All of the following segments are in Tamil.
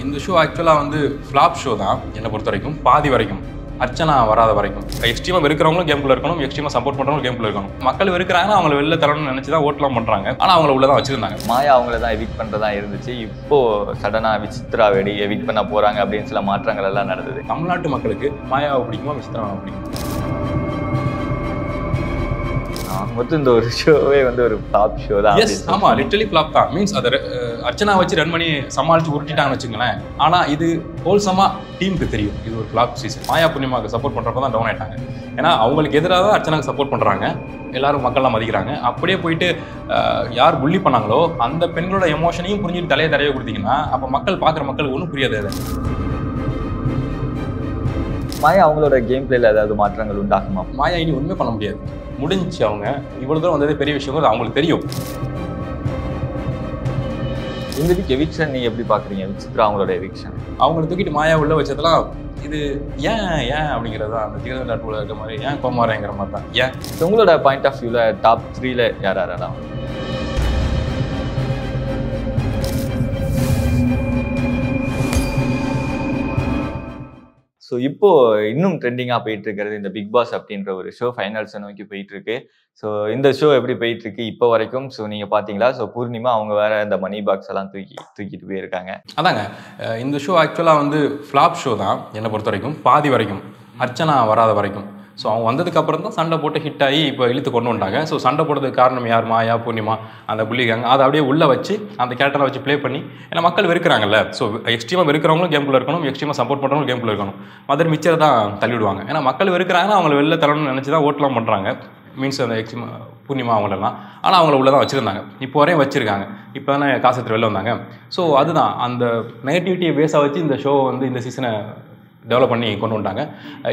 இந்த ஷோ ஆக்சுவலாக வந்து ஃப்ளாப் ஷோ தான் என்னை பொறுத்த வரைக்கும், பாதி வரைக்கும். அர்ச்சனா வராத வரைக்கும் எக்ஸ்ட்ரீமாக வெறுக்கிறவங்களும் கேம்குள்ளே இருக்கணும், எக்ஸ்ட்ரீமாக சப்போர்ட் பண்ணுறவங்களும் கேம்குள்ளே இருக்கணும். மக்கள் வெறுக்கிறாங்கன்னா அவங்களை வெளில தரணும்னு நினச்சி தான் ஓட்டெலாம் பண்ணுறாங்க. ஆனால் அவங்கள உள்ள தான் வச்சுருந்தாங்க. மாயா அவங்கள தான் எவிக்ட் பண்ணுறதா இருந்துச்சு. இப்போது சடனாக விசித்ரா வெடி எவிக்ட் பண்ண போகிறாங்க அப்படின்னு சில மாற்றங்கள் எல்லாம் நடந்தது. தமிழ்நாட்டு மக்களுக்கு மாயாவை பிடிக்குமா, விசித்ராவை பிடிக்குமா? மொத்தம் இந்த ஒரு ஷோவே வந்து ஒரு ஃப்ளாப் ஷோ தான். ஆமாம், லிட்டரலி ஃப்ளாப் தான். மீன்ஸ் அதை அர்ச்சனா வச்சு ரன் பண்ணி சமாளித்து உருட்டிட்டாங்கன்னு வச்சுங்களேன். ஆனால் இது ஹோல்சமாக டீமுக்கு தெரியும் இது ஒரு ஃப்ளாப் சீசன். மாயா பூர்ணிமாவுக்கு சப்போர்ட் பண்ணுறப்ப தான் டவுன் ஆகிட்டாங்க. ஏன்னா அவங்களுக்கு எதிராக தான் அர்ச்சனாவுக்கு சப்போர்ட் பண்ணுறாங்க, எல்லாரும் மக்கள்லாம் மதிக்கிறாங்க. அப்படியே போயிட்டு யார் புள்ளி பண்ணாங்களோ அந்த பெண்களோட எமோஷனையும் புரிஞ்சுட்டு தலையை தரையை கொடுத்தீங்கன்னா அப்போ மக்கள் பார்க்குற மக்களுக்கு ஒன்றும் புரியாது. அது மாயா அவங்களோட கேம் பிளேல ஏதாவது மாற்றங்கள் உண்டாகுமா? மாயா இனி ஒன்றுமே பண்ண முடியாது, முடிஞ்சு. அவங்க இவ்வளோ தூரம் வந்ததே பெரிய விஷயம், அவங்களுக்கு தெரியும். இந்த வீக் எவிக்ஷன் நீங்கள் எப்படி பார்க்குறீங்க? விசித்ரா அவங்களோட எவிக்ஷன் அவங்களை தூக்கிட்டு மாயா உள்ள வச்சதெல்லாம் இது ஏன் அப்படிங்கிறது தான். அந்த ஜிகர் டாட்டுல இருக்கிற மாதிரி ஏன் கோமாரங்கிற மாதிரி தான். ஏன் உங்களோட பாயிண்ட் ஆஃப் வியூவில் டாப் 3ல யாரெல்லாம்? ஸோ இப்போது இன்னும் ட்ரெண்டிங்காக போயிட்டு இருக்கிறது இந்த பிக் பாஸ் அப்படின்ற ஒரு ஷோ ஃபைனல்ஸை நோக்கி போயிட்டு இருக்கு. ஸோ இந்த ஷோ எப்படி போயிட்டு இருக்கு இப்போ வரைக்கும்? ஸோ நீங்கள் பார்த்தீங்களா? ஸோ பூர்ணிமா அவங்க வேற இந்த மணி பாக்ஸ் எல்லாம் தூக்கிட்டு போயிருக்காங்க. அதாங்க, இந்த ஷோ ஆக்சுவலாக வந்து ஃப்ளாப் ஷோ தான் என்னை பொறுத்த வரைக்கும், பாதி வரைக்கும். அர்ச்சனா வராத வரைக்கும். ஸோ அவங்க வந்ததுக்கு அப்புறம் தான் சண்டை போட்டு ஹிட் ஆகி இப்போ இழுத்து கொண்டு வந்துட்டாங்க. ஸோ சண்டை போடுறதுக்கு காரணம் யார்? மாயா, பூர்ணிமா, அந்த புள்ளிக்காங்க. அதை அப்படியே உள்ளே வச்சு அந்த கேரக்டரை வச்சு ப்ளே பண்ணி, ஏன்னா மக்கள் வெறுக்கிறாங்கல்ல. ஸோ எக்ஸ்ட்ரீமாக வெறுக்கிறவங்களும் கேம்குள்ளே இருக்கணும், எக்ஸ்ட்ரீமாக சப்போர்ட் பண்ணுறவங்களும் கேம்குள்ளே இருக்கணும். மதர் மிச்சரை தான் தள்ளிவிடுவாங்க. ஏன்னா மக்கள் வெறுக்கிறாங்கன்னா அவங்களை வெளில தரணும்னு நினச்சி தான் ஓட்டெலாம் பண்ணுறாங்க. மீன்ஸ் அந்த பூர்ணிமா அவங்களெல்லாம். ஆனால் அவங்கள உள்ளே தான் வச்சுருந்தாங்க, இப்போ வரையும் வச்சுருக்காங்க. இப்போ தானே காசு எடுத்து வெளில வந்தாங்க. ஸோ அதுதான் அந்த நெகட்டிவிட்டியை பேஸாக வச்சு இந்த ஷோ வந்து இந்த சீசனை டெவலப் பண்ணி கொண்டு வந்துட்டாங்க.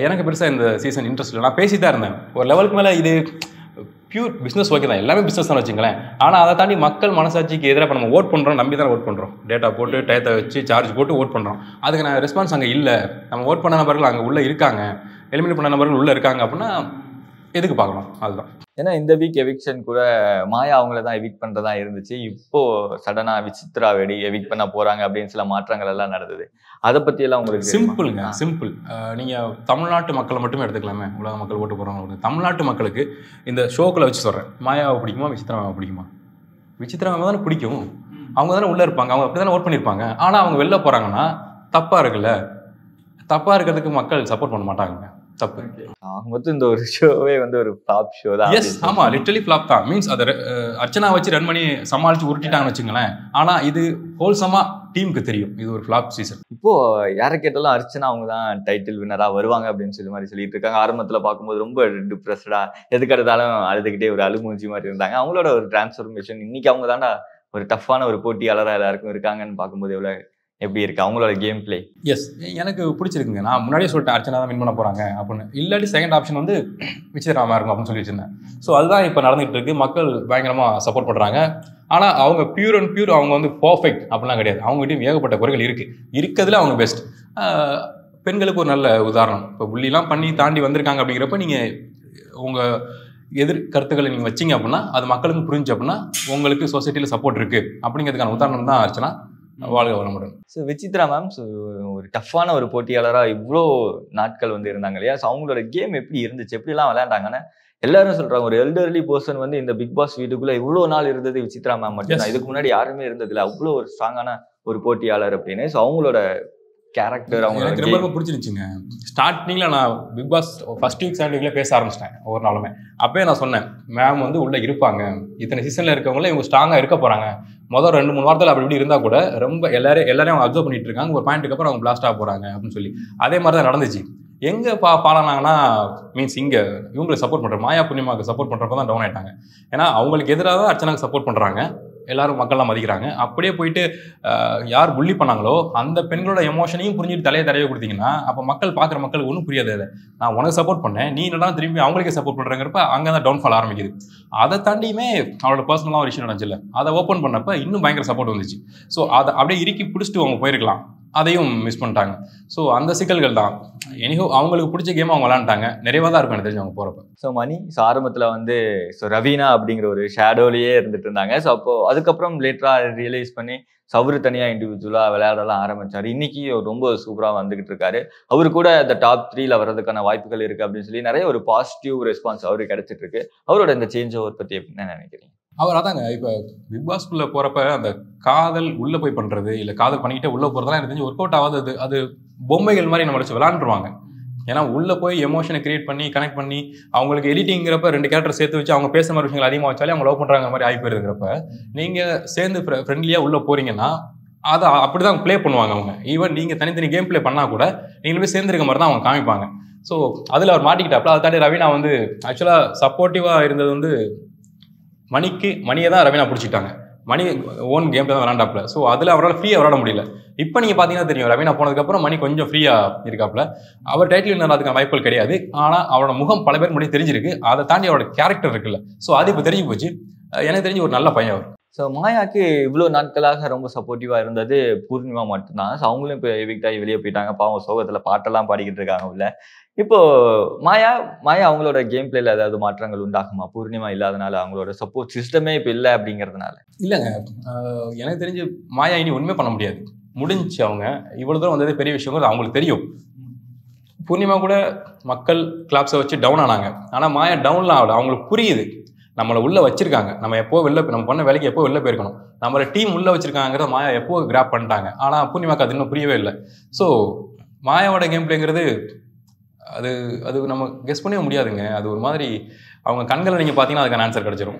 எனக்கு பெருசாக இந்த சீசன் இன்ட்ரெஸ்ட் இல்லை. நான் பேசி தான் இருந்தேன் ஒரு லெவலுக்கு மேலே. இது பியூர் பிஸ்னஸ் ஓகே தான், எல்லாமே பிஸ்னஸ் தான் வச்சுங்களேன். ஆனால் அதை தாண்டி மக்கள் மனசாட்சிக்கு எதிராக நம்ம ஓட் பண்ணுறோம், நம்பி தான் ஓட் பண்ணுறோம். டேட்டா போட்டு டயத்தை வச்சு சார்ஜ் போட்டு ஓட் பண்ணுறோம். அதுக்கு நான் ரெஸ்பான்ஸ் அங்கே இல்லை. நம்ம ஓட் பண்ண நபர்கள் அங்கே உள்ளே இருக்காங்க, எலிமினேட் பண்ண நபர்கள் உள்ளே இருக்காங்க அப்படின்னா எதுக்கு பார்க்கணும்? அதுதான். ஏன்னா இந்த வீக் எவிக்ஷன் கூட மாயா அவங்கள தான் எவிக்ட் பண்ணுறதா இருந்துச்சு. இப்போது சடனாக விசித்ரா வெடி எவிக்ட் பண்ண போகிறாங்க அப்படின்னு சில மாற்றங்கள் எல்லாம் நடந்தது. அதை பற்றியெல்லாம் உங்களுக்கு சிம்பிளுங்க, சிம்பிள். நீங்கள் தமிழ்நாட்டு மக்களை மட்டுமே எடுத்துக்கலாமே, உலக மக்கள் ஓட்டு போகிறவங்களுக்கு. தமிழ்நாட்டு மக்களுக்கு இந்த ஷோக்களை வச்சு சொல்கிறேன், மாயாவை பிடிக்குமா, விசித்ராவை பிடிக்குமா? விசித்ராவை தானே பிடிக்கும், அவங்க தானே உள்ளே இருப்பாங்க, அவங்க அப்படி தானே ஓட் பண்ணியிருப்பாங்க. ஆனால் அவங்க வெளில போகிறாங்கன்னா தப்பாக இருக்குல்ல. தப்பாக இருக்கிறதுக்கு மக்கள் சப்போர்ட் பண்ண மாட்டாங்க. தப்பு. மொத்தம் இந்த ஒரு ஷோவே வந்து ஒரு ஃப்ளாப் ஷோ தான். ஆமாம், லிட்டரலி ஃப்ளாப் தான். மீன்ஸ் அதை அர்ச்சனா வச்சு ரன் பண்ணி சமாளித்து உருட்டிட்டாங்கன்னு வச்சுங்களேன். ஆனால் இது ஹோல்சமாக டீமுக்கு தெரியும் இது ஒரு ஃப்ளாப் சீசன். இப்போ யாரை கேட்டாலும் அர்ச்சனா அவங்க தான் டைட்டில் வின்னராக வருவாங்க அப்படின்னு சொல்லி மாதிரி சொல்லிட்டு இருக்காங்க. ஆரம்பத்தில் பார்க்கும்போது ரொம்ப டிப்ரெஸ்டா, எதுக்கு எடுத்தாலும் அழுதுகிட்டே ஒரு அழுமூஞ்சி மாதிரி இருந்தாங்க. அவங்களோட ஒரு டிரான்ஸ்ஃபர்மேஷன் இன்னைக்கு அவங்க தாண்டா ஒரு டஃப்பான ஒரு போட்டியாளராக எல்லாருக்கும் இருக்காங்கன்னு பார்க்கும்போது எவ்வளோ எப்படி இருக்கு அவங்களோட கேம் பிளே? எஸ், எனக்கு பிடிச்சிருக்குங்க. நான் முன்னாடியே சொல்லிட்டேன் அர்ச்சனா தான் வின் பண்ண போகிறாங்க அப்படின்னு. இல்லாட்டி செகண்ட் ஆப்ஷன் வந்து விசித்ராமா இருக்கும் அப்படின்னு சொல்லி வச்சிருந்தேன். ஸோ அதுதான் இப்போ நடந்துகிட்டு இருக்கு. மக்கள் பயங்கரமாக சப்போர்ட் பண்ணுறாங்க. ஆனால் அவங்க பியூர் அண்ட் பியூர் அவங்க வந்து பர்ஃபெக்ட் அப்படிலாம் கிடையாது. அவங்ககிட்டையும் ஏகப்பட்ட குறைகள் இருக்குது. இருக்கிறதுல அவங்க பெஸ்ட். பெண்களுக்கு ஒரு நல்ல உதாரணம். இப்போ புள்ளிலாம் பண்ணி தாண்டி வந்திருக்காங்க. அப்படிங்கிறப்ப நீங்கள் உங்கள் எதிர் கருத்துக்களை நீங்கள் வச்சிங்க அப்படின்னா அது மக்களுக்கு புரிஞ்சு அப்படின்னா உங்களுக்கு சொசைட்டியில் சப்போர்ட் இருக்குது அப்படிங்கிறதுக்கான உதாரணம் தான் அர்ச்சனா. வாழ்க வளமுடன். ஸோ விசித்ரா மேம், ஸோ ஒரு டஃப்பான ஒரு போட்டியாளராக இவ்வளோ நாட்கள் வந்து இருந்தாங்க இல்லையா? ஸோ அவங்களோட கேம் எப்படி இருந்துச்சு, எப்படிலாம் விளையாண்டாங்கன்னு எல்லாரும் சொல்கிறாங்க. ஒரு எல்டர்லி பர்சன் வந்து இந்த பிக் பாஸ் வீட்டுக்குள்ளே இவ்வளோ நாள் இருந்தது விசித்ரா மேம் மட்டும் தான். இதுக்கு முன்னாடி யாருமே இருந்ததில்லை அவ்வளோ ஒரு ஸ்ட்ராங்கான ஒரு போட்டியாளர் அப்படின்னு. ஸோ அவங்களோட கேரக்டர் எனக்கு ரொம்ப பிடிச்சிருந்துச்சுங்க. ஸ்டார்டிங்கில் நான் Bigg Boss first week second வீக்ல பேச ஆரம்பிச்சிட்டேன் ஒவ்வொரு நாளுமே. அப்போயே நான் சொன்னேன், மேம் வந்து உள்ளே இருப்பாங்க, இத்தனை சீசனில் இருக்கவங்களே இவங்க ஸ்ட்ராங்காக இருக்க போகிறாங்க. மொதல் 2-3 வாரத்தில் அப்படி இப்படி இருந்தால் கூட ரொம்ப எல்லாரையும் அவங்க அப்சர்வ் பண்ணிட்டு இருக்காங்க. ஒரு பாயிண்ட்டுக்கு அப்புறம் அவங்க பிளாஸ்ட் ஆக போகிறாங்க அப்படின்னு சொல்லி அதே மாதிரி தான் நடந்துச்சு. எங்கே பாலானாங்கன்னா மீன்ஸ் இங்கே இவங்களுக்கு சப்போர்ட் பண்ணுற மாயா பூர்ணிமாவுக்கு சப்போர்ட் பண்ணுறப்ப தான் டவுன் ஆகிட்டாங்க. ஏன்னா அவங்களுக்கு எதிராக தான் அர்ச்சனாவுக்கு சப்போர்ட் பண்ணுறாங்க, எல்லாரும் மக்கள்லாம் மதிக்கிறாங்க. அப்படியே போயிட்டு யார் புள்ளி பண்ணாங்களோ அந்த பெண்களோட எமோஷனையும் புரிஞ்சுட்டு தலையை தரையை கொடுத்தீங்கன்னா அப்போ மக்கள் பார்க்குற மக்களுக்கு ஒன்றும் புரியாது. அதை நான் உனக்கு சப்போர்ட் பண்ணேன், நீ என்னடா திரும்பி அவங்களுக்கே சப்போர்ட் பண்ணுறங்கிறப்ப அங்கே தான் டவுன்ஃபால் ஆரம்பிக்குது. அதை தாண்டியுமே அவளோட பர்சனலாக ஒரு விஷயம் நடந்துச்சுல்ல, அதை ஓப்பன் பண்ணப்போ இன்னும் பயங்கர சப்போர்ட் வந்துச்சு. ஸோ அதை அப்படியே இறுக்கி பிடிச்சிட்டு அவங்க போயிருக்கலாம். அதையும் மிஸ் பண்ணிட்டாங்க. ஸோ அந்த சிக்கல்கள் தான். எனிஹோ அவங்களுக்கு பிடிச்ச கேம் அவங்க விளாண்டாங்க. நிறைவாக தான் இருக்கும் எனக்கு தெரிஞ்சு அவங்க போகிறப்ப. ஸோ மணி ஆரம்பத்தில் வந்து ரவீனா அப்படிங்கிற ஒரு ஷேடோலேயே இருந்துட்டு இருந்தாங்க. ஸோ அப்போ அதுக்கப்புறம் லேட்டராக ரியலைஸ் பண்ணி அவரு தனியாக இண்டிவிஜுவலாக விளையாடலாம் ஆரம்பிச்சாரு. இன்னைக்கு ரொம்ப சூப்பராக வந்துகிட்டு இருக்காரு. அவரு கூட இந்த டாப் 3ல வர்றதுக்கான வாய்ப்புகள் இருக்கு அப்படின்னு சொல்லி நிறைய ஒரு பாசிட்டிவ் ரெஸ்பான்ஸ் அவருக்கு கிடைச்சிட்டு இருக்கு. அவரோட இந்த சேஞ்ச் ஓவர் பத்தி என்ன நினைக்கிறீங்க? அவர் அதாங்க இப்போ பிக் பாஸ்குள்ளே போகிறப்ப அந்த காதல் உள்ளே போய் பண்ணுறது இல்லை காதல் பண்ணிக்கிட்டே உள்ளே போகிறதெல்லாம் எனக்கு தெரிஞ்சு ஒர்க் அவுட் ஆகாது. அது பொம்மைகள் மாதிரி நம்ம வச்சு விளாண்டுருவாங்க. ஏன்னா உள்ளே போய் எமோஷனை கிரியேட் பண்ணி கனெக்ட் பண்ணி அவங்களுக்கு எடிட்டிங்கிறப்ப 2 கேரக்டர் சேர்த்து வச்சு அவங்க பேசுகிற மாதிரி விஷயங்கள் அதிகமாக வச்சாலே அவங்க லவ் பண்ணுறாங்க மாதிரி ஆகி போயிருக்கிறப்ப நீங்கள் சேர்ந்து ஃப்ரெண்ட்லியாக உள்ளே போகிறீங்கன்னா அதை அப்படி தான் ப்ளே பண்ணுவாங்க அவங்க. ஈவன் நீங்கள் தனித்தனி கேம் ப்ளே பண்ணால் கூட நீங்கள் போய் சேர்ந்துருக்க மாதிரி தான் அவங்க காமிப்பாங்க. ஸோ அதில் அவர் மாட்டிக்கிட்டாப்புல. அதை தாண்டி ரவீனா வந்து ஆக்சுவலாக சப்போர்ட்டிவாக இருந்தது வந்து மணியை தான் ரவீனா பிடிச்சிட்டாங்க. மணி ஓன் கேம் தான் விளாண்டாப்புல. ஸோ அதில் அவரால் ஃப்ரீயாக விளாட முடியல. இப்போ நீங்கள் பார்த்தீங்கன்னா தெரியும், ரவீனா போனதுக்கப்புறம் மணி கொஞ்சம் ஃப்ரீயாக இருக்காப்புல. அவர் டைட்டில் வின்னர் அதுக்கான வாய்ப்புகள் கிடையாது. ஆனால் அவரோட முகம் பல பேர் முன்னாடி தெரிஞ்சிருக்கு. அதை தாண்டி அவரோட கேரக்டர் இருக்குல்ல, ஸோ அது இப்போ தெரிஞ்சு போச்சு. எனக்கு தெரிஞ்சு ஒரு நல்ல பையன் அவர். ஸோ மாயாவுக்கு இவ்வளோ நாட்களாக ரொம்ப சப்போர்ட்டிவாக இருந்தது பூர்ணிமா மட்டும்தான். ஸோ அவங்களும் இப்போ எவிக்ட் ஆகி வெளியே போயிட்டாங்க. பாவம் சோகத்தில் பாட்டெல்லாம் பாடிக்கிட்டு இருக்காங்க உள்ள. இப்போ மாயா அவங்களோட கேம் பிளேல ஏதாவது மாற்றங்கள் உண்டாகுமா? பூர்ணிமா இல்லாதனால அவங்களோட சப்போர்ட் சிஸ்டமே இப்போ இல்லை அப்படிங்கிறதுனால. இல்லைங்க, எனக்கு தெரிஞ்சு மாயா இனி ஒன்றுமே பண்ண முடியாது. முடிஞ்சு அவங்க இவ்வளோ தூரம் வந்ததே பெரிய விஷயங்கிறது அவங்களுக்கு தெரியும். பூர்ணிமா கூட மக்கள் கிளாப்ஸை வச்சு டவுன் ஆனாங்க. ஆனால் மாயா டவுன்லாம் ஆகல. அவங்களுக்கு புரியுது நம்மளை உள்ளே வச்சிருக்காங்க. நம்ம நம்ம பண்ண வேலைக்கு எப்போ வெளில போயிருக்கணும். நம்மளை டீம் உள்ளே வச்சிருக்காங்கிறத மாயா எப்போ கிராப் பண்ணிட்டாங்க. ஆனால் பூர்ணிமாக்கு அது இன்னும் புரியவே இல்லை. ஸோ மாயாவோட கேம் பிளேங்கிறது அது நம்ம கெஸ் பண்ணவே முடியாதுங்க. அது ஒரு மாதிரி அவங்க கண்களை நீங்கள் பார்த்தீங்கன்னா அதுக்கான ஆன்சர் கிடைச்சிரும்.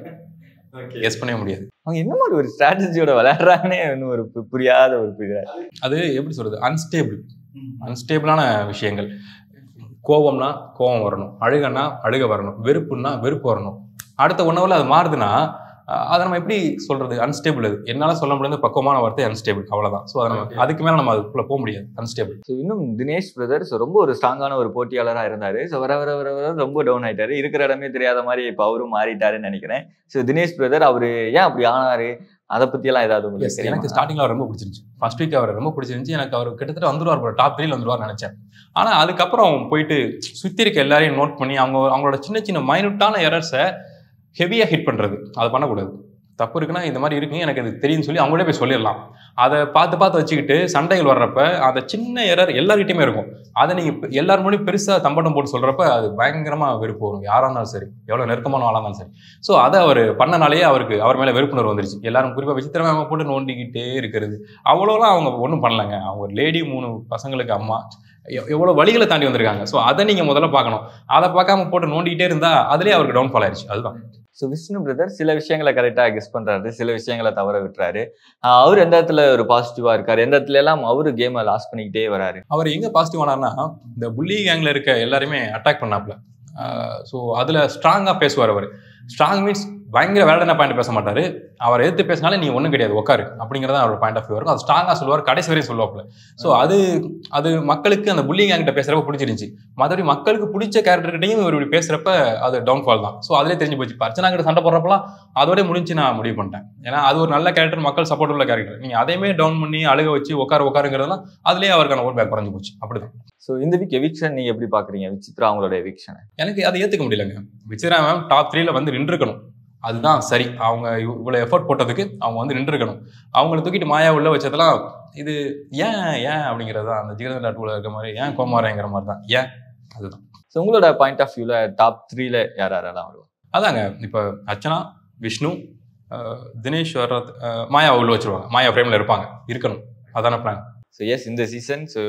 கெஸ் பண்ணவே முடியாது. அவங்க என்ன மாதிரி ஒரு ஸ்ட்ராட்டஜியோட விளையாடுறாங்கன்னே இன்னும் ஒரு புரியாத ஒரு அது எப்படி சொல்றது, அன்ஸ்டேபிளான விஷயங்கள். கோபம்னா கோபம் வரணும், அழுகன்னா அழுக வரணும், வெறுப்புன்னா வெறுப்பு வரணும். அடுத்த 1 ஹவர்ல அது மாறுதுன்னா அதை நம்ம எப்படி சொல்றது, அன்ஸ்டேபிள். அது என்னால சொல்ல முடியாது பக்குவமான வார்த்தை அன்ஸ்டேபிள், அவ்வளவுதான். ஸோ அதை நம்ம அதுக்கு மேலே நம்ம அதுக்குள்ள போக முடியாது, அன்ஸ்டேபிள். ஸோ இன்னும் தினேஷ் பிரதர் ரொம்ப ஒரு ஸ்ட்ராங்கான ஒரு போட்டியாளராக இருந்தாரு. ஸோ வர ரொம்ப டவுன் ஆயிட்டாரு. இருக்கிற இடமே தெரியாத மாதிரி இப்போ அவரும் மாறிட்டாருன்னு நினைக்கிறேன். ஸோ தினேஷ் பிரதர் அவரு ஏன் அப்படி ஆனாரு, அதை பத்தியெல்லாம் ஏதாவது? எனக்கு ஸ்டார்டிங்ல அவர் ரொம்ப பிடிச்சிருந்துச்சு. ஃபர்ஸ்ட் வீக் அவர் ரொம்ப பிடிச்சிருந்துச்சு. எனக்கு அவர் கிட்டத்தட்ட வந்துருவார், டாப் 3ல வந்துருவார் நினைச்சேன். ஆனா அதுக்கப்புறம் போயிட்டு சுத்தி இருக்க எல்லாரையும் நோட் பண்ணி அவங்களோட சின்ன சின்ன மைனூட்டான எரர்ஸை ஹெவியா ஹிட் பண்றது, அதை பண்ணக்கூடாது. தப்பு இருக்குன்னா இந்த மாதிரி இருக்குங்க எனக்கு அது தெரியும்னு சொல்லி அவங்களே போய் சொல்லிடலாம். அதை பார்த்து வச்சுக்கிட்டு சண்டைகள் வர்றப்ப அந்த சின்ன எரர் எல்லார்கிட்டையுமே இருக்கும். அதை நீங்கள் எல்லாரும் முன்னாடி பெருசாக தம்பட்டம் போட்டு சொல்கிறப்ப அது பயங்கரமாக வெறுப்பு வரும். யாராக இருந்தாலும் சரி, எவ்வளோ நெருக்கமான ஆளாக இருந்தாலும் சரி. ஸோ அதை அவர் பண்ணனாலேயே அவர் மேலே வெறுப்புணர்வு வந்துருச்சு. எல்லாரும் குறிப்பாக விசித்திரமாக போட்டு நோண்டிக்கிட்டே இருக்கிறது. அவ்வளோலாம் அவங்க ஒன்றும் பண்ணலைங்க. அவங்க ஒரு லேடி 3 பசங்களுக்கு அம்மா, எவ்வளோ வழிகளை தாண்டி வந்திருக்காங்க. ஸோ அதை நீங்கள் முதல்ல பார்க்கணும். அதை பார்க்காம போட்டு நோண்டிக்கிட்டே இருந்தால் அதுலேயே அவருக்கு டவுன்ஃபால் ஆயிடுச்சு. அதுதான். ஸோ விஷ்ணு பிரதர் சில விஷயங்களை கரெக்டாக கெஸ் பண்ணுறாரு, சில விஷயங்களை தவற விட்டுறாரு. அவர் எந்த இடத்துல ஒரு பாசிட்டிவாக இருக்காரு, எந்த இடத்துல எல்லாம் அவரு கேமை லாஸ் பண்ணிக்கிட்டே வராரு. அவர் எங்கே பாசிட்டிவ் ஆனார்னா, இந்த புள்ளி கேங்கில் இருக்க எல்லாருமே அட்டாக் பண்ணாப்புல. ஸோ அதில் ஸ்ட்ராங்காக பேசுவார். அவர் ஸ்ட்ராங் மீன்ஸ் பயங்கர வேலையான பாயிண்ட் பேச மாட்டார். அவர் எதிர்த்து பேசினாலே நீ ஒன்றும் கிடையாது உட்காரு அப்படிங்கிறத அவரோட பாயிண்ட் ஆஃப் வியூ இருக்கும். அது ஸ்ட்ராங்காக சொல்லுவார், கடைசி வரையும் சொல்லுவாப்புல. ஸோ அது மக்களுக்கு அந்த புள்ளி கேங்கிட்ட பேசுகிறப்ப பிடிச்சிருந்துச்சு. மற்றபடி மக்களுக்கு பிடிச்ச கேரக்டர்கிட்டையும் இவர் இப்படி பேசுகிறப்ப அது டவுன்ஃபால் தான். ஸோ அதிலே தெரிஞ்சு போச்சு. அர்ச்சனா கிட்ட சண்டை போடுறப்பலாம் அதோட முடிஞ்சு நான் முடிவு பண்ணிட்டேன். ஏன்னா அது ஒரு நல்ல கேரக்டர், மக்கள் சப்போர்ட் உள்ள கேரக்டர். நீங்கள் அதையுமே டவுன் பண்ணி அழுக வச்சு உட்காருங்கிறதுலாம் அதுலேயே அவருக்கான ஓட் பேக் குறைஞ்சு போச்சு. அப்படிதான். ஸோ இந்த வீக் எவிக்ஷன் நீங்கள் எப்படி பார்க்குறீங்க? விசித்ரா அவங்களோட எவிக்ஷனை எனக்கு அதை ஏற்றுக்க முடியலங்க. விசித்ரா மேம் டாப் 3ல வந்து நின்றுக்கணும், அதுதான் சரி. அவங்க இவ்வளோ எஃபர்ட் போட்டதுக்கு அவங்க வந்து நின்றுக்கணும். அவங்களை தூக்கிட்டு மாயா உள்ள வச்சதெல்லாம் இது ஏன் அப்படிங்கிறது தான். அந்த ஜிகர்தண்டா 2ல இருக்க மாதிரி ஏன் கோமாரங்கிற மாதிரி தான். அதுதான். ஸோ உங்களோட பாயிண்ட் ஆஃப் வியூவில் டாப் 3ல யாரெல்லாம் வருவாங்க? அதாங்க, இப்போ அர்ச்சனா, விஷ்ணு, தினேஷ் வர்றது, மாயா உள்ள வச்சிருவாங்க. மாயா ஃப்ரேமில் இருக்கணும். அதான பிளான். ஸோ இந்த சீசன் ஸோ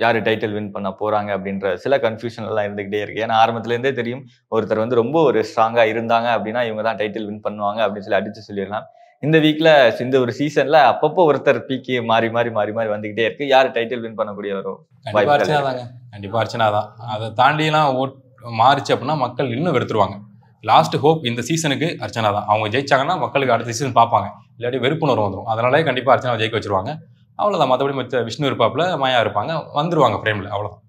யார் டைட்டில் வின் பண்ண போகிறாங்க அப்படின்ற சில கன்ஃபியூஷன் எல்லாம் இருந்துகிட்டே இருக்கு. ஏன்னா ஆரம்பத்துலேருந்தே தெரியும் ஒருத்தர் வந்து ரொம்ப ஒரு ஸ்ட்ராங்காக இருந்தாங்க அப்படின்னா இவங்க தான் டைட்டில் வின் பண்ணுவாங்க அப்படின்னு சொல்லி அடித்து சொல்லிடலாம். இந்த வீக்கில் இந்த ஒரு சீசனில் அப்பப்போ ஒருத்தர் பீக்கி மாறி வந்துகிட்டே இருக்கு. யார் டைட்டில் வின் பண்ணக்கூடிய வரும்? கண்டிப்பாக அர்ச்சனா தான். அதை தாண்டிலாம் மாறிச்சு அப்படின்னா மக்கள் இன்னும் வெறுத்துருவாங்க. லாஸ்ட் ஹோப் இந்த சீசனுக்கு அர்ச்சனா தான். அவங்க ஜெயிச்சாங்கன்னா மக்களுக்கு அடுத்த சீசன் பார்ப்பாங்க, இல்லாட்டி வெறுப்புணர்வு வந்துடும். அதனாலே கண்டிப்பாக அர்ச்சனா ஜெயிக்க வச்சிருவாங்க. அவ்வளோதான். மற்றபடி விஷ்ணு இருப்பாப்புல, மாயா இருப்பாங்க, வந்துருவாங்க ஃப்ரேமில். அவ்வளோதான்.